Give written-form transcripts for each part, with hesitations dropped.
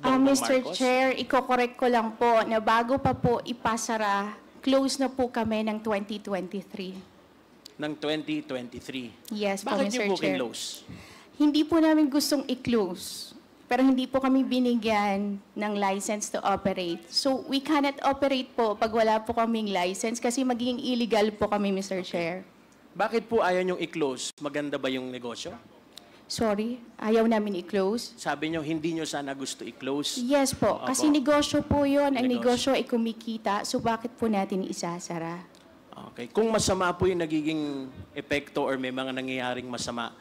Bongbong Mr. Marcos? Chair, iko-correct ko lang po na bago pa po ipasara, close na po kami ng 2023. Ng 2023. Yes po, Bakit Mr. niyo po Chair. kinlose? Hindi po namin gustong i-close, pero hindi po kami binigyan ng license to operate. So we cannot operate po pag wala po kaming license kasi magiging illegal po kami, Mr. Chair. Bakit po ayaw niyong i-close? Maganda ba yung negosyo? Sorry, ayaw namin i-close. Sabi niyo, hindi niyo sana gusto i-close. Yes po, kasi Opo. negosyo po yun. Ang Negosyo. negosyo ay kumikita, so bakit po natin isasara? Okay. Kung masama po yung nagiging epekto or may mga nangyayaring masama,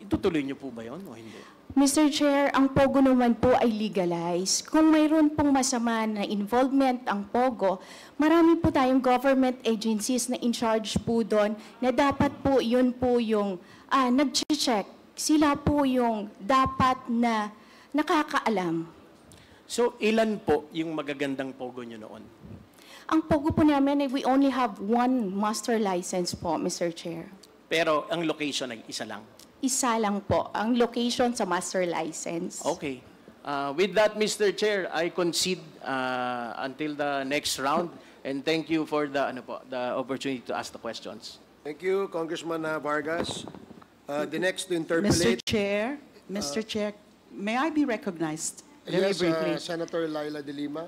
itutuloy niyo po ba yun o hindi? Mr. Chair, ang POGO naman po ay legalized. Kung mayroon pong masama na involvement ang POGO, marami po tayong government agencies na in charge po doon na dapat po yun po yung nag-check. Sila po yung dapat na nakakaalam. So, ilan po yung magagandang pogo nyo noon? Ang POGO po namin, we only have one master license po, Mr. Chair. Pero ang location ay isa lang. Isa lang po, ang location sa master license. Okay. With that, Mr. Chair, I concede until the next round. And thank you for the opportunity to ask the questions. Thank you, Congressman Vargas. The next to interpolate. Mr. Chair, may I be recognized very Yes, briefly? Senator Laila de Lima.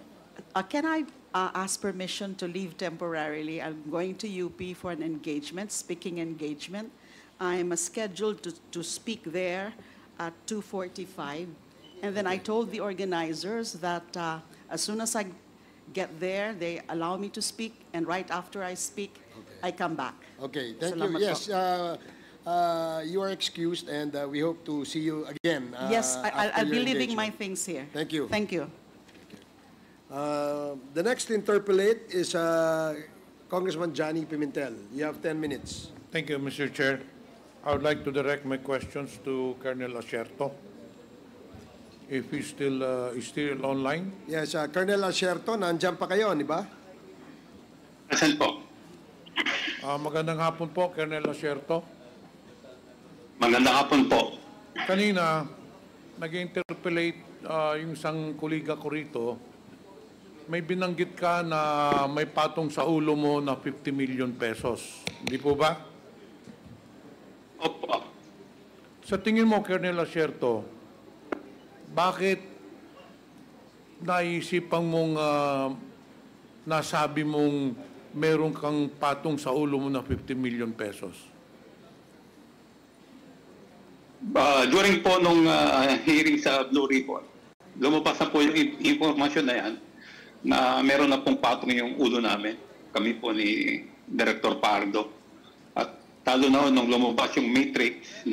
Can I ask permission to leave temporarily? I'm going to UP for an engagement, speaking engagement. I'm scheduled to speak there at 2:45. And then I told the organizers that as soon as I get there, they allow me to speak. And right after I speak, I come back. Okay, thank you. Salamat Yes, po. you are excused and we hope to see you again. Yes, after I'll your be leaving my engagement. things here. Thank you. Thank you. The next to interpolate is Congressman Johnny Pimentel. You have 10 minutes. Thank you, Mr. Chair. I would like to direct my questions to Colonel Asierto. If he's still online. Yes, Colonel Asierto, nandiyan pa kayo, di ba? Present po. Magandang hapon po, Colonel Asierto. Magandang hapon po. Kanina, nag-interpellate yung isang kuliga ko rito. May binanggit ka na may patong sa ulo mo na 50 million pesos. Hindi po ba? Opo. Sa tingin mo, Colonel Asierto, bakit naisipang mong nasabi mong meron kang patong sa ulo mo na 50 million pesos? During po nung hearing sa Blue Ribbon, lumabas na po yung informasyon na yan na meron na pong patong yung ulo namin. Kami po ni Director Pardo. At talo na nung lumabas yung matrix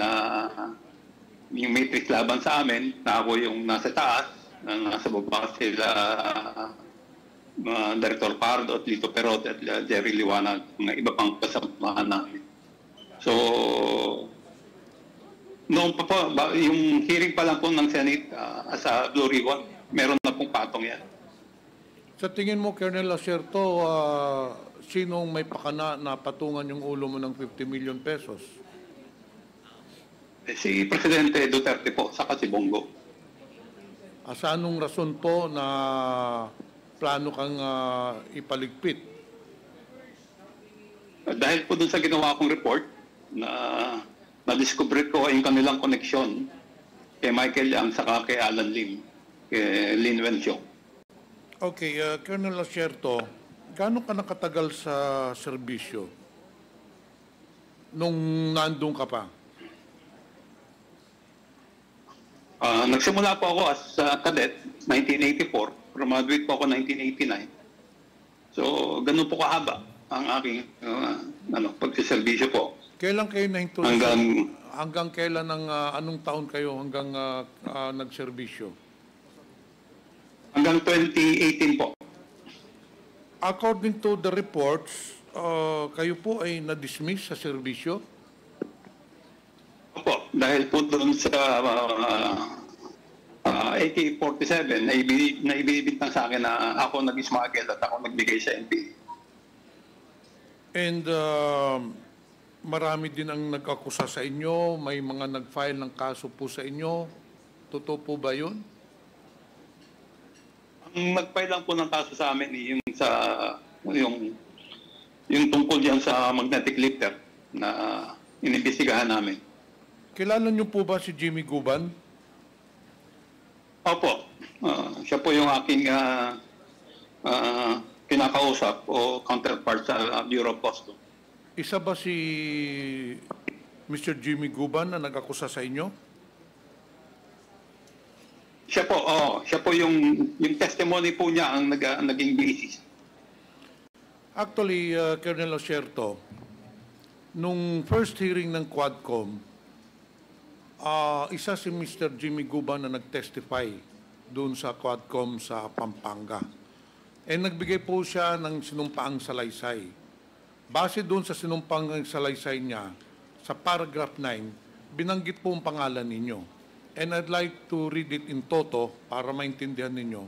laban sa amin, na ako yung nasa taas, na nasa baba sila Director Pardo at Lito Perote at Jerry Liwanag, mga iba pang kasamahan namin. So, noong pa po, yung hearing pa lang po ng Senate sa Blue Ribbon, meron na pong patong yan. Sa tingin mo, Colonel Asierto, sinong may pakana na patungan yung ulo mo ng 50 million pesos? Si Presidente Duterte po, saka si Bongo. Sa anong rason po na plano kang ipaligpit? Dahil po dun sa ginawa kong report, na-discover ko yung kanilang koneksyon kay Michael Yang saka kay Alan Lim, kay Lin Wenxiong. Okay, Colonel Asierto, gaano ka nakatagal sa serbisyo nung nandun ka pa? Nagsimula po ako as cadet, 1984. Graduate po ako 1989. So, ganun po kahaba ang aking pagsiservisyo po. Kailan kayo na-introduce? Hanggang kailan anong taon kayo hanggang nagserbisyo? Hanggang 2018 po. According to the reports, kayo po ay na-dismiss sa serbisyo? Opo, dahil po doon sa AK-47 na ibinibintang sa akin na ako nag-smuggle at ako nagbigay sa NPA. And marami din ang nag-akusa sa inyo, may mga nag-file ng kaso po sa inyo. Totoo po ba yun? nag-file lang po ng kaso sa amin yung sa yung tungkol diyan sa magnetic lifter na inimbestigahan namin. Kilala niyo po ba si Jimmy Guban? Opo. Siya po yung aking kinakausap o counterpart sa Bureau of Customs. Isa ba si Mr. Jimmy Guban na nag-akusa sa inyo? Siya po yung testimony po niya ang naging basis. Actually, Colonel Osierto, nung first hearing ng Quadcom, isa si Mr. Jimmy Guban na nag-testify doon sa Quadcom sa Pampanga. Nagbigay po siya ng sinumpaang salaysay. Base doon sa sinumpaang salaysay niya, sa paragraph 9, binanggit po ang pangalan ninyo. And I'd like to read it in toto para maintindihan ninyo.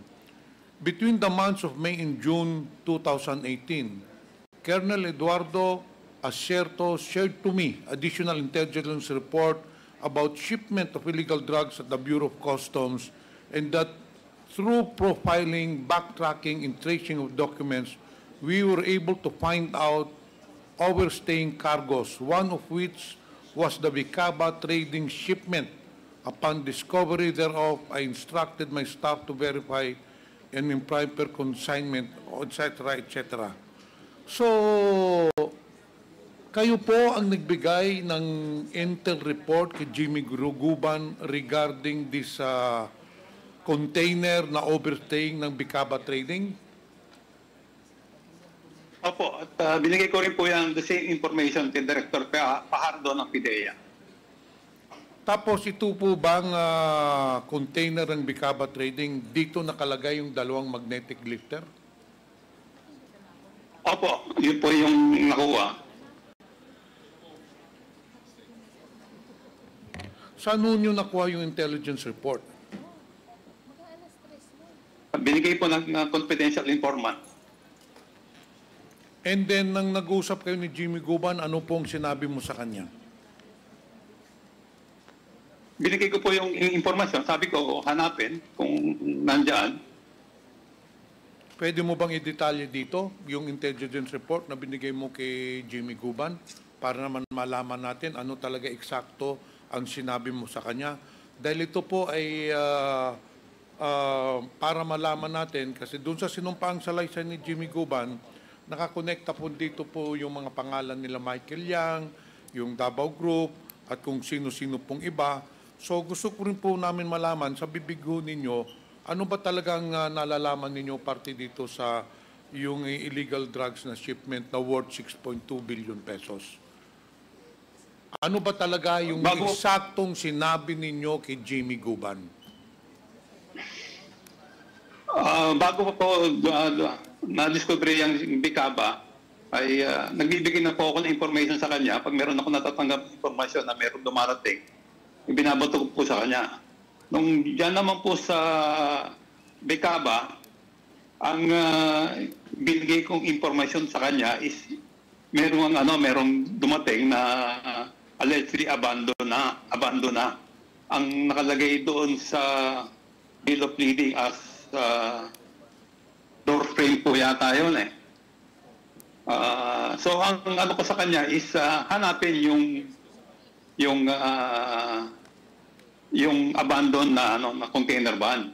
Between the months of May and June 2018, Colonel Eduardo Asierto shared to me additional intelligence report about shipment of illegal drugs at the Bureau of Customs, and that through profiling, backtracking, and tracing of documents, we were able to find out overstaying cargoes, one of which was the Vicaba trading shipment. Upon discovery thereof, I instructed my staff to verify an improper consignment, etc., etc. So, kayo po ang nagbigay ng intel report kay Jimmy Guban regarding this container na overstaying ng Vicaba Trading? Opo, at binigay ko rin po yan the same information kay Director Pajardo ng PIDEA. Tapos ito po bang container ng Vicaba Trading, dito nakalagay yung dalawang magnetic lifter? Opo, yun po yung nakuha. Saan nyo nakuha yung intelligence report? Binigay po ng confidential informant. And then, nang nag-usap kayo ni Jimmy Guban, ano pong sinabi mo sa kanya? Binigay ko po yung informasyon. Sabi ko, hanapin kung nandyan. Pwede mo bang i-detalye dito yung intelligence report na binigay mo kay Jimmy Guban para naman malaman natin ano talaga eksakto ang sinabi mo sa kanya? Dahil ito po ay para malaman natin, kasi doon sa sinumpaang salaysay ni Jimmy Guban, nakakonekta po dito po yung mga pangalan nila Michael Yang, yung Davao Group, at kung sino-sino pong iba. So gusto ko rin po namin malaman sa bibig ninyo, ano ba talagang nalalaman ninyo parte dito sa yung illegal drugs na shipment na worth 6.2 billion pesos? Ano ba talaga yung eksaktong sinabi ninyo kay Jimmy Guban? Bago po na-discover yung Vicaba, ay nagbibigay na po ako ng information sa kanya. Pag meron ako natatanggap information na meron dumarating, ibinabato ko po sa kanya. Nung diyan naman po sa Vicaba, ang binigay kong informasyon sa kanya is merong dumating na allegedly abandona. Ang nakalagay doon sa bill of lading as door frame po yata yun eh. So ang ano ko sa kanya is hanapin yung abandon na na container van.